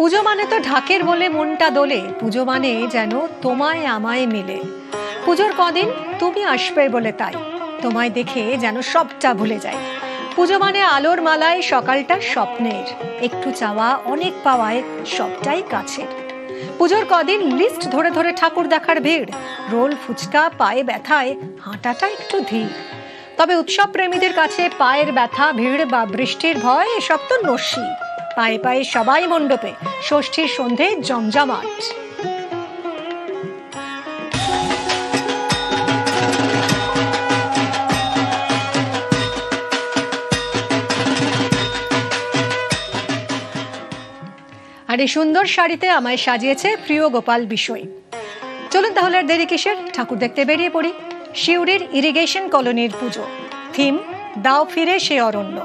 পুজো মানে তো ঢাকের বলে মনটা দোলে, পুজো মানে যেন তোমায় আমায় মিলে। পুজোর কদিন তুমি আসবে বলে তাই, তোমায় দেখে যেন সবটা ভুলে যাই। পুজো মানে আলোর মালায় সকালটা স্বপ্নের, একটু চাওয়া অনেক পাওয়ায় সবটাই কাছের। পুজোর কদিন লিস্ট ধরে ধরে ঠাকুর দেখার ভিড়, রোল ফুচকা পায়ে ব্যথায় হাঁটাটা একটু ধীর। তবে উৎসব প্রেমীদের কাছে পায়ের ব্যথা, ভিড় বা বৃষ্টির ভয় এসব তো নস্যি। পায়ে পায়ে সবাই মণ্ডপে, ষষ্ঠীর সন্ধে জমজমাট। আর এই সুন্দর শাড়িতে আমায় সাজিয়েছে প্রিয় গোপাল বিষয়। চলুন তাহলে আর দেরি কিসের, ঠাকুর দেখতে বেরিয়ে পড়ি। সিউড়ির ইরিগেশন কলোনির পুজো, থিম দাও ফিরে সে অরণ্য।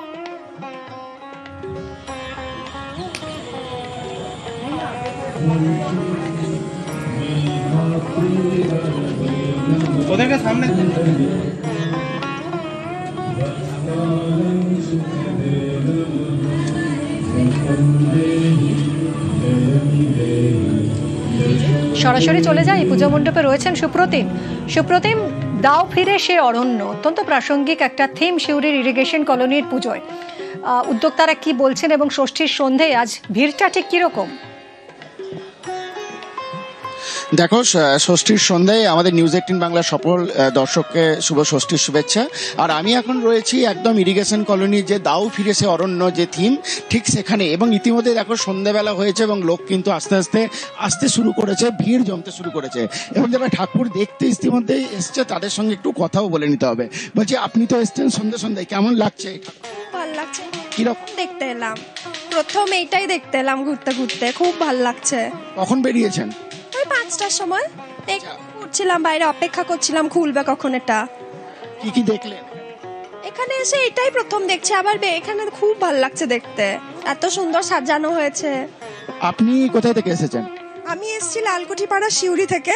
ওদেরকে সামনে সরাসরি চলে যাই পুজো মণ্ডপে। রয়েছেন সুপ্রতিম। সুপ্রতিম, দাও ফিরে সে অরণ্য অত্যন্ত প্রাসঙ্গিক একটা থিম সিউড়ির ইরিগেশন কলোনির পুজোয়। উদ্যোক্তারা কি বলছেন এবং ষষ্ঠীর সন্ধে আজ ভিড়টা ঠিক কিরকম? দেখো, ষষ্ঠীর সন্ধ্যায় আমাদের নিউজ 18 বাংলার সকল দর্শককে শুভ ষষ্ঠীর শুভেচ্ছা। আর আমি এখন রয়েছি একদম ইরিগেশন কলোনির যে দাও ফিরেছে অরণ্য যে থিম, ঠিক সেখানে। এবং ইতিমধ্যে দেখো সন্ধ্যাবেলা হয়েছে এবং লোক কিন্তু আস্তে আস্তে আসতে শুরু করেছে, ভিড় জমতে শুরু করেছে। এবং যারা ঠাকুর দেখতে ইতিমধ্যেই এসছে তাদের সঙ্গে একটু কথাও বলে নিতে হবে। বলছি, আপনি তো এসছেন সন্ধ্যায়, কেমন লাগছে? ভালো লাগছে। কিরকম দেখতে এলাম, প্রথম এইটাই দেখতে এলাম ঘুরতে ঘুরতে, খুব ভালো লাগছে। কখন বেরিয়েছেন? ওই 5টার সময় ঘুরছিলাম, বাইরে অপেক্ষা করছিলাম খুলবে কখন এটা। কি দেখলেন? এখানে এসে এটাই প্রথম দেখছি, আবার এখানে খুব ভালো লাগছে দেখতে, এত সুন্দর সাজানো হয়েছে। আপনি কোথায় থেকে এসেছেন? আমি এসেছি লালকুঠি পাড়া সিউড়ি থেকে।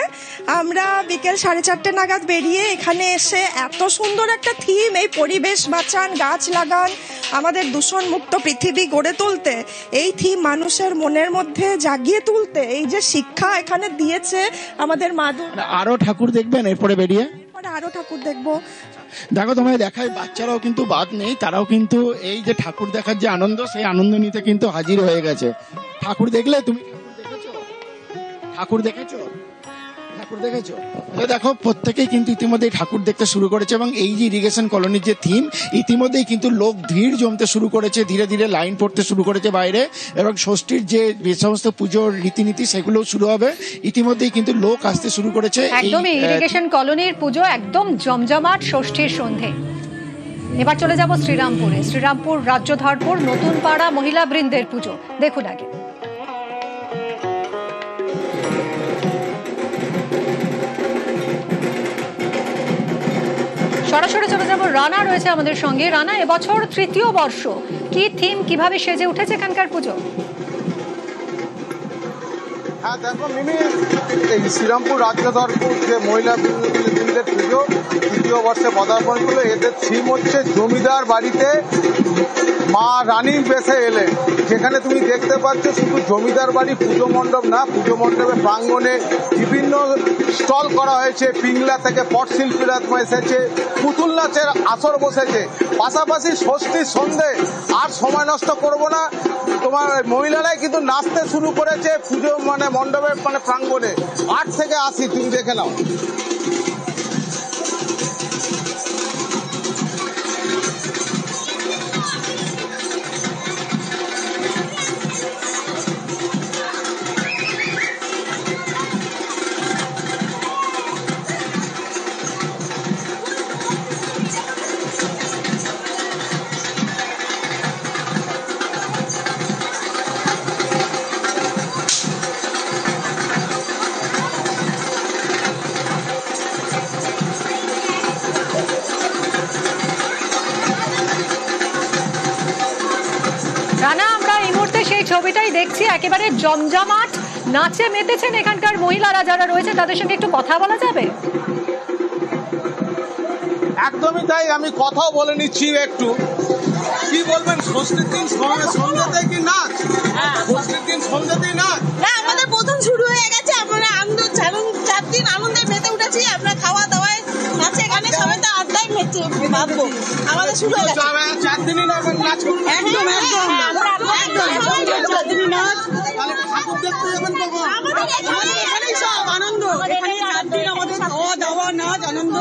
আমরা বিকেল 4:30 নাগাদ বেরিয়ে এখানে এসে এত সুন্দর একটা থিম, এই পরিবেশ বাঁচান, গাছ লাগান, আমাদের দূষণ মুক্ত পৃথিবী গড়ে তুলতে, এই থিম মানুষের মনের মধ্যে জাগিয়ে তুলতে, এই যে শিক্ষা এখানে দিয়েছে আমাদের মাদু। আরো ঠাকুর দেখবেন এরপরে বেরিয়ে? আরো ঠাকুর দেখবো। দেখো, তোমায় দেখায় বাচ্চারাও কিন্তু বাদ নেই, তারাও কিন্তু এই যে ঠাকুর দেখার যে আনন্দ, সেই আনন্দ নিতে কিন্তু হাজির হয়ে গেছে। ঠাকুর দেখলে তুমি? ঠাকুর দেখেছো? দেখো, প্রত্যেকেই কিন্তু ইতিমধ্যেই ঠাকুর দেখতে শুরু করেছে। এবং এই যে ইরিগেশন কলোনির যে থিম, ইতিমধ্যেই কিন্তু লোক ভিড় জমতে শুরু করেছে, ধীরে ধীরে লাইন পড়তে শুরু করেছে বাইরে। এবং ষষ্ঠীর যে সমস্ত পুজোর রীতিনীতি সেগুলো শুরু হবে, ইতিমধ্যেই কিন্তু লোক আসতে শুরু করেছে। একদমই ইরিগেশন কলোনির পুজো একদম জমজমাট ষষ্ঠীর সন্ধে। এবার চলে যাব শ্রীরামপুরে। শ্রীরামপুর রাজ্যধরপুর নতুন পাড়া মহিলা বৃন্দের পুজো, দেখুন আগে। সরাসরি চলে যাব, রানা রয়েছে আমাদের সঙ্গে। রানা, এবছর তৃতীয় বর্ষ, কি থিম, কিভাবে সেজে উঠেছে এখানকার পুজো? হ্যাঁ দেখো মিমি, এই শ্রীরামপুর রাজ্যধরপুর যে মহিলা বৃন্দের পুজো তৃতীয় বর্ষে পদার্পণ করলো। এদের থিম হচ্ছে জমিদার বাড়িতে মা রানীর বেশে এলে। যেখানে তুমি দেখতে পাচ্ছ শুধু জমিদার বাড়ি পুজো মণ্ডপ না, পুজো মণ্ডপের প্রাঙ্গণে বিভিন্ন স্টল করা হয়েছে। পিংলা থেকে পটশিল্পীরা এসেছে, পুতুল নাচের আসর বসেছে। পাশাপাশি ষষ্ঠীর সন্ধে আর সময় নষ্ট করব না, তোমার মহিলারাই কিন্তু নাচতে শুরু করেছে পুজো মণ্ডপের প্রাঙ্গণে। 8 থেকে 80 তুমি দেখে নাও। রানা, আমরা এই মুহূর্তে সেই ছবিটাই দেখছি, একেবারে জমজমাট নাচে মেতেছেন এখানকার মহিলারা যারা রয়েছে, তাদের সঙ্গে একটু কথা বলা যাবে? একদমই তাই, আমি কথাও বলে নিচ্ছি একটু। কি বলবেন, ষষ্ঠীর দিন সন্ধ্যাতেই কি নাচ? ষষ্ঠীর দিন সন্ধ্যাতেই নাচ? না, আমাদের প্রথম শুরু হয়ে গেছে। আমরা আনন্দ 4 দিন আনন্দে মেতে উঠেছি। আমরা খাওয়া দাওয়ায় নাচে গানে সবাই তো আড্ডায় মেতে ভাববো। আমাদের শুরু হয়ে গেছে 4 দিনই নাচ করুন। একদম একদম একদম 4 দিনই নাচ। তাহলে ঠাকুর দেখতে যাবেন কখন? আমাদের এখানেই সব আনন্দ। এখানে 4 দিন আমাদের খাওয়া দাওয়া নাচ আনন্দ।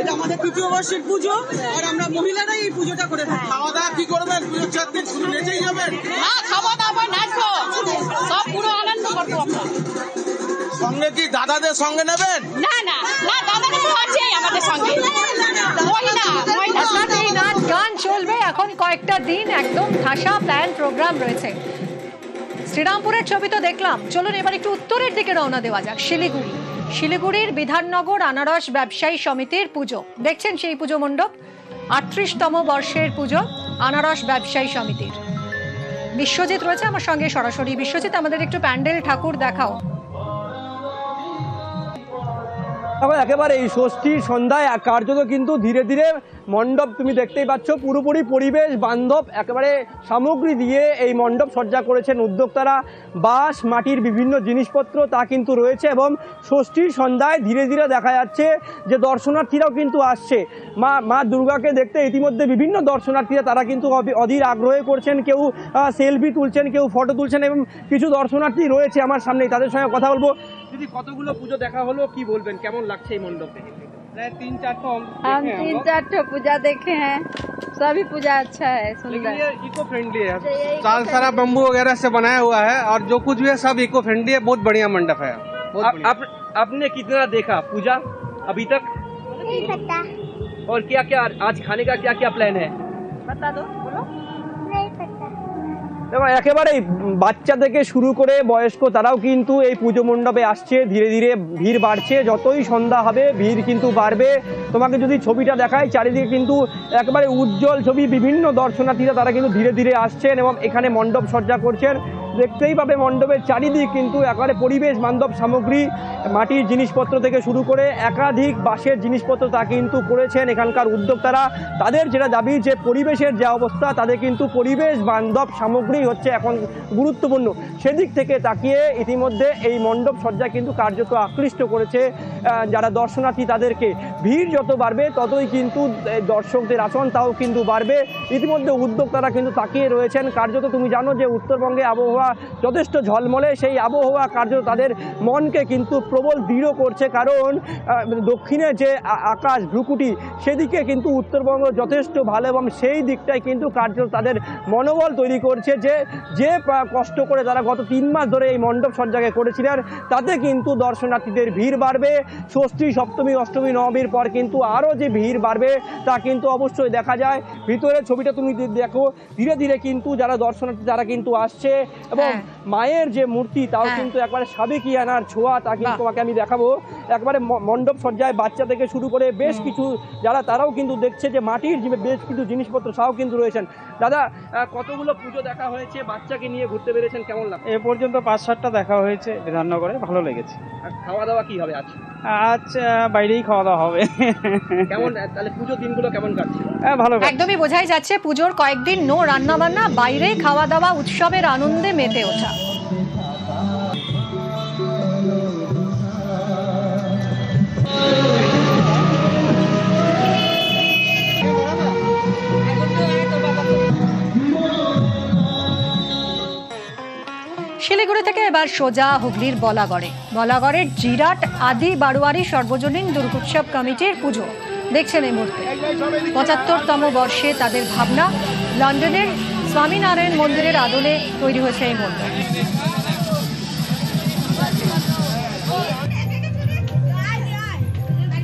এটা আমাদের 3য় বর্ষের পুজো, আর আমরা মহিলারাই এই পুজোটা করে থাকি। খাওয়া দাওয়া কি করবেন? পুজোর 4 দিন শুধু নেচেই যাবেন? না, খাওয়া দাওয়া নাচবো, সব পুরো আনন্দ করবো আমরা। সঙ্গে কি দাদাদের সঙ্গে নেবেন? না না না, দাদারা তো আছেই আমাদের সঙ্গে। অর্থাৎ এই নাচ গান চলবে এখন কয়েকটা দিন, একদম ঠাসা প্ল্যান প্রোগ্রাম রয়েছে। শ্রীরামপুরের ছবি তো দেখলাম, চলুন এবার একটু উত্তরের দিকে রওনা দেওয়া যাক। শিলিগুড়ির বিধাননগর আনারস ব্যবসায়ী সমিতির পুজো, দেখছেন সেই পুজো মণ্ডপ। 38তম বর্ষের পুজো আনারস ব্যবসায়ী সমিতির। বিশ্বজিৎ রয়েছে আমার সঙ্গে সরাসরি। বিশ্বজিৎ, আমাদের একটু প্যান্ডেল ঠাকুর দেখাও। একেবারে এই ষষ্ঠীর সন্ধ্যায় কার্যত কিন্তু ধীরে ধীরে মণ্ডপ তুমি দেখতেই পাচ্ছ পুরোপুরি পরিবেশ বান্ধব একেবারে সামগ্রী দিয়ে এই মণ্ডপ সজ্জা করেছেন উদ্যোক্তারা। বাঁশ মাটির বিভিন্ন জিনিসপত্র তা কিন্তু রয়েছে, এবং ষষ্ঠীর সন্ধ্যায় ধীরে ধীরে দেখা যাচ্ছে যে দর্শনার্থীরাও কিন্তু আসছে মা দুর্গাকে দেখতে। ইতিমধ্যে বিভিন্ন দর্শনার্থীরা তারা কিন্তু অধীর আগ্রহে করছেন, কেউ সেলফি তুলছেন, কেউ ফটো তুলছেন, এবং কিছু দর্শনার্থী রয়েছে আমার সামনেই, তাদের সঙ্গে কথা বলবো। যদি কতগুলো পুজো দেখা হলো, কি বলবেন, কেমন লাগছে এই মণ্ডপে? हम 3-4 पूजा देखे हैं, सभी पूजा अच्छा है, सुंदर। ये इको फ्रेंडली है, सारा बम्बू वगैरह से बनाया हुआ है, और जो कुछ भी है सब इको फ्रेंडली है। बहुत बढ़िया मंडप है। आपने कितना देखा पूजा अभी तक? नहीं पता। और क्या क्या आज खाने का क्या क्या प्लान है? बता दो, बोलो। नहीं पता। এবং একেবারেই বাচ্চা থেকে শুরু করে বয়স্ক তারাও কিন্তু এই পুজো মণ্ডপে আসছে। ধীরে ধীরে ভিড় বাড়ছে, যতই সন্ধ্যা হবে ভিড় কিন্তু বাড়বে। তোমাকে যদি ছবিটা দেখায়, চারিদিকে কিন্তু একেবারে উজ্জ্বল ছবি, বিভিন্ন দর্শনার্থীরা তারা কিন্তু ধীরে ধীরে আসছেন এবং এখানে মণ্ডপ সজ্জা করছেন। দেখতেই পাবে মণ্ডপের চারিদিক কিন্তু একেবারে পরিবেশ বান্ধব সামগ্রী, মাটির জিনিসপত্র থেকে শুরু করে একাধিক বাঁশের জিনিসপত্র তা কিন্তু করেছেন এখানকার উদ্যোক্তারা। তাদের যেটা দাবি যে পরিবেশের যে অবস্থা, তাদের কিন্তু পরিবেশ বান্ধব সামগ্রী হচ্ছে এখন গুরুত্বপূর্ণ। সেদিক থেকে তাকিয়ে ইতিমধ্যে এই মণ্ডপ সজ্জা কিন্তু কার্যত আকৃষ্ট করেছে যারা দর্শনার্থী তাদেরকে। ভিড় যত বাড়বে ততই কিন্তু দর্শকদের আসন তাও কিন্তু বাড়বে। ইতিমধ্যে উদ্যোক্তারা কিন্তু তাকিয়ে রয়েছেন। কার্যত তুমি জানো যে উত্তরবঙ্গে আবহাওয়া যথেষ্ট ঝলমলে, সেই আবহাওয়া কার্যত তাদের মনকে কিন্তু প্রবল দৃঢ় করছে, কারণ দক্ষিণে যে আকাশ ভ্রুকুটি সেদিকে কিন্তু উত্তরবঙ্গ যথেষ্ট ভালো, এবং সেই দিকটাই কিন্তু কার্যত তাদের মনোবল তৈরি করছে যে কষ্ট করে তারা গত 3 মাস ধরে এই মণ্ডপ সজ্জাকে করেছিলেন, তাতে কিন্তু দর্শনার্থীদের ভিড় বাড়বে। ষষ্ঠী সপ্তমী অষ্টমী নবমীর পর কিন্তু আরও যে ভিড় বাড়বে তা কিন্তু অবশ্যই দেখা যায়। ভিতরের ছবিটা তুমি দেখো, ধীরে ধীরে কিন্তু যারা দর্শনার্থী তারা কিন্তু আসছে, এবং মায়ের যে মূর্তি তাও কিন্তু একবারে সাবেকিয়ানার ছোঁয়া, তা কিন্তু তোমাকে আমি দেখাবো। একবারে মণ্ডপ সজ্জায় বাচ্চা থেকে শুরু করে বেশ কিছু যারা তারাও কিন্তু দেখছে যে মাটির বেশ কিছু জিনিসপত্র সব কিন্তু রয়েছেন। দাদা, কতগুলো পুজো দেখা হয়েছে, বাচ্চাকে নিয়ে ঘুরতে পেরেছেন, কেমন লাগছে? এ পর্যন্ত 5-7টা দেখা হয়েছে বিধাননগরে, ভালো লেগেছে। খাওয়া দাওয়া কি হবে আজ? আজ বাইরেই খাওয়া দাওয়া হবে। কেমন তাহলে পুজো দিনগুলো কেমন কাটছে? ভালো। একদমই বোঝাই যাচ্ছে পুজোর কয়েকদিন নো রান্না বান্না, বাইরে খাওয়া দাওয়া, উৎসবের আনন্দে মেতে ওঠা। শিলিগুড়ি থেকে এবার সোজা হুগলির বলাগড়ের জিরাট আদি বারোয়ারি সর্বজনীন দুর্গোৎসব কমিটির পুজো দেখছেন এই মুহূর্তে। 75তম বর্ষে তাদের ভাবনা। লন্ডনের স্বামীনারায়ণ মন্দিরের আদলে তৈরি হয়েছে এই মন্দির।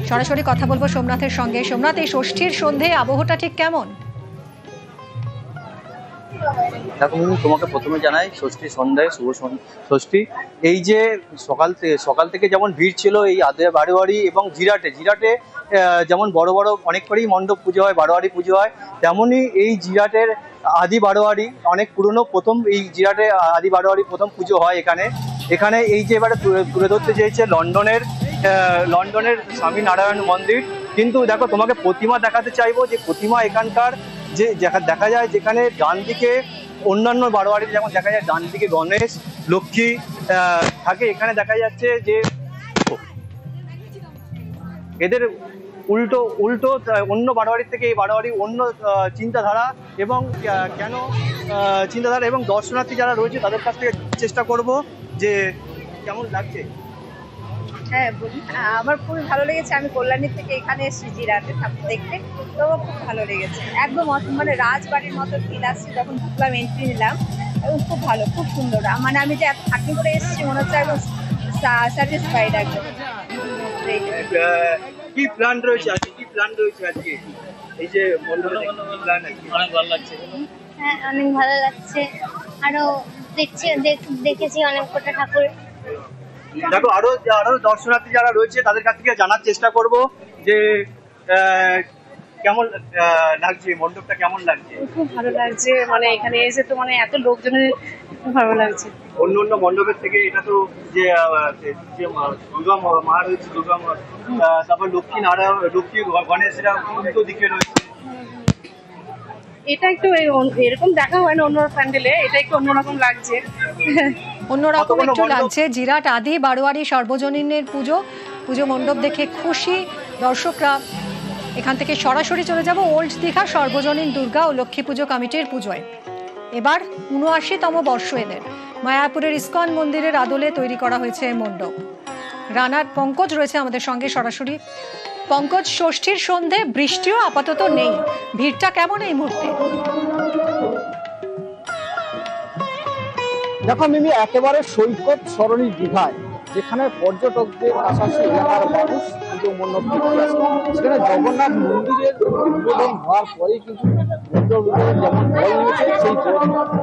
সরাসরি কথা বলবো সোমনাথের সঙ্গে। সোমনাথ, এই ষষ্ঠীর সন্ধে আবহটা ঠিক কেমন? দেখো মিমি, তোমাকে প্রথমে জানাই ষষ্ঠী সন্ধ্যায় শুভ ষষ্ঠী। এই যে সকাল থেকে যেমন ভিড় ছিল এই আদে বারোয়ারি এবং জিরাটে যেমন বড় বড় অনেকবারই মণ্ডপ পুজো হয়, বারোয়ারি পুজো হয়, তেমনই এই জিরাটের আদি বারোয়ারি অনেক পুরনো। প্রথম এই জিরাটে আদি বারোয়ারি প্রথম পুজো হয় এখানে এই যে এবারে তুলে ধরতে চেয়েছে লন্ডনের স্বামীনারায়ণ মন্দির, কিন্তু দেখো তোমাকে প্রতিমা দেখাতে চাইবো, যে প্রতিমা এখানকার যে দেখা যায় যেখানে ডান দিকে অন্যান্য বারোয়ারিতে যেমন দেখা যায় ডান দিকে গণেশ লক্ষ্মী থাকে, এখানে দেখা যাচ্ছে যে এদের উল্টো অন্য বারোয়ারির থেকে এই বারোয়ারি অন্য চিন্তাধারা এবং কেন চিন্তাধারা, এবং দর্শনার্থী যারা রয়েছে তাদের কাছ থেকে চেষ্টা করব যে কেমন লাগছে। হ্যাঁ আমার খুবই ভালো লেগেছে। আমি কল্যাণী থেকে এখানে এসেছি জিরাটে ঠাকুর দেখতে, তো খুব ভালো লেগেছে। একদম মানে রাজবাড়ির মতো ফিল আসছে যখন ঢুকলাম, এন্ট্রি নিলাম, এবং খুব ভালো, খুব সুন্দর। মানে আমি যে এত থাকি করে এসেছি মনে হচ্ছে একদম স্যাটিসফাইড একদম। কি প্ল্যান রয়েছে আজকে, কি প্ল্যান রয়েছে আজকে এই যে মন্ডপে প্ল্যান আছে? অনেক ভালো লাগছে। হ্যাঁ অনেক ভালো লাগছে, আরো দেখেছি অনেক কটা ঠাকুর। দেখো আরো দর্শনার্থী যারা রয়েছে তাদের কাছ থেকে জানার চেষ্টা করব যে কেমন লাগছে, মণ্ডপটা কেমন লাগছে। খুব ভালো লাগছে, মানে এখানে এসে তো মানে এত লোকজনের খুব ভালো লাগছে। অন্য মণ্ডপের থেকে এটা তো যে দুর্গা মা রয়েছে, দুর্গা মা, তারপর লক্ষ্মী নারায়ণ, লক্ষ্মী গণেশ, এরা উল্টো দিকে রয়েছে। এটা একটু এরকম দেখা হয় না অন্য প্যান্ডেলে, এটা একটু অন্যরকম লাগছে। অন্যরকম একটু লাগছে। জিরাট আদি বারোয়ারি সর্বজনীনের পুজো মণ্ডপ দেখে খুশি দর্শকরা। এখান থেকে সরাসরি চলে যাব ওল্ড দীঘা সর্বজনীন দুর্গা ও লক্ষ্মী পুজো কমিটির পুজোয়। এবার ৭৯তম বর্ষ এদের মায়াপুরের ইস্কন মন্দিরের আদলে তৈরি করা হয়েছে মণ্ডপ। রানার পঙ্কজ রয়েছে আমাদের সঙ্গে সরাসরি। পঙ্কজ, ষষ্ঠীর সন্ধে, বৃষ্টিও আপাতত নেই, ভিড়টা কেমন এই মুহূর্তে? দেখো মিমি, একেবারে সৈকত সরণি দীঘায়, যেখানে পর্যটকদের পাশাপাশি এলাকার মানুষ পুজো মণ্ডপ দেখতে আসে। সেখানে জগন্নাথ মন্দিরের উদ্বোধন হওয়ার পরেই কিন্তু পর্যটকদের যেমন জল নিয়েছে, সেই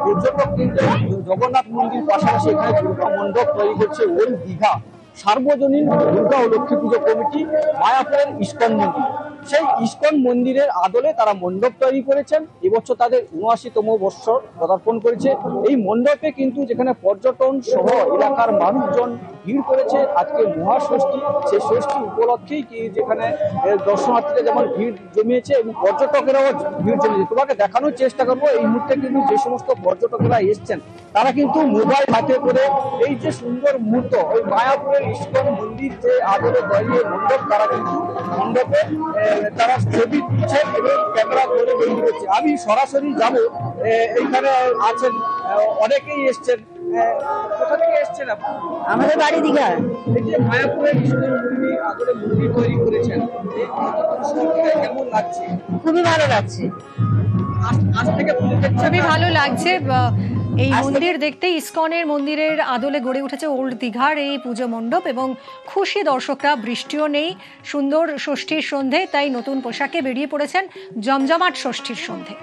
পর্যটক কিন্তু জগন্নাথ মন্দির পাশাপাশি এখানে দুর্গা মণ্ডপ তৈরি করছে ওল্ড দীঘা সার্বজনীন দুর্গা ও লক্ষ্মী পুজো কমিটি মায়াপুরের ইস্কন মন্দির। সেই ইস্কন মন্দিরের আদলে তারা মণ্ডপ তৈরি করেছেন। এবছর তাদের ৭৯তম বৎসর পদার্পণ করেছে। এই মণ্ডপে কিন্তু যেখানে পর্যটন সহ এলাকার মানুষজন ভিড় করেছে আজকে মহাষষ্ঠী, সেই ষষ্ঠী উপলক্ষেই কি যেখানে দর্শনার্থীরা যেমন ভিড় জমিয়েছে এবং পর্যটকেরাও ভিড় জমিয়েছে। তোমাকে দেখানোর চেষ্টা করবো এই মুহূর্তে কিন্তু যে সমস্ত পর্যটকেরা এসছেন তারা কিন্তু মোবাইল হাতে করে এই যে সুন্দর মুহূর্ত, ওই মায়াপুরের ইস্কন মন্দির যে আদলে তৈরি মণ্ডপ, তারা কিন্তু মণ্ডপে তারা ছবি তুলছেন এবং ক্যামেরা করে বন্দি করছে। আমি সরাসরি যাব, এইখানে আছেন অনেকেই এসছেন। কোথা থেকে এসছেন আপনি? আমাদের বাড়ি দীঘা। এই যে মায়াপুরের ইস্কন মন্দির আদলে মন্দির তৈরি করেছেন, কেমন লাগছে? খুবই ভালো লাগছে, আজ থেকে খুবই ভালো লাগছে। এই মন্দির দেখতে ইস্কনের মন্দিরের আদলে গড়ে উঠেছে ওল্ড দীঘার এই পুজো মণ্ডপ এবং খুশি দর্শকরা। বৃষ্টিও নেই, সুন্দর ষষ্ঠীর সন্ধে, তাই নতুন পোশাকে বেরিয়ে পড়েছেন জমজমাট ষষ্ঠীর সন্ধে।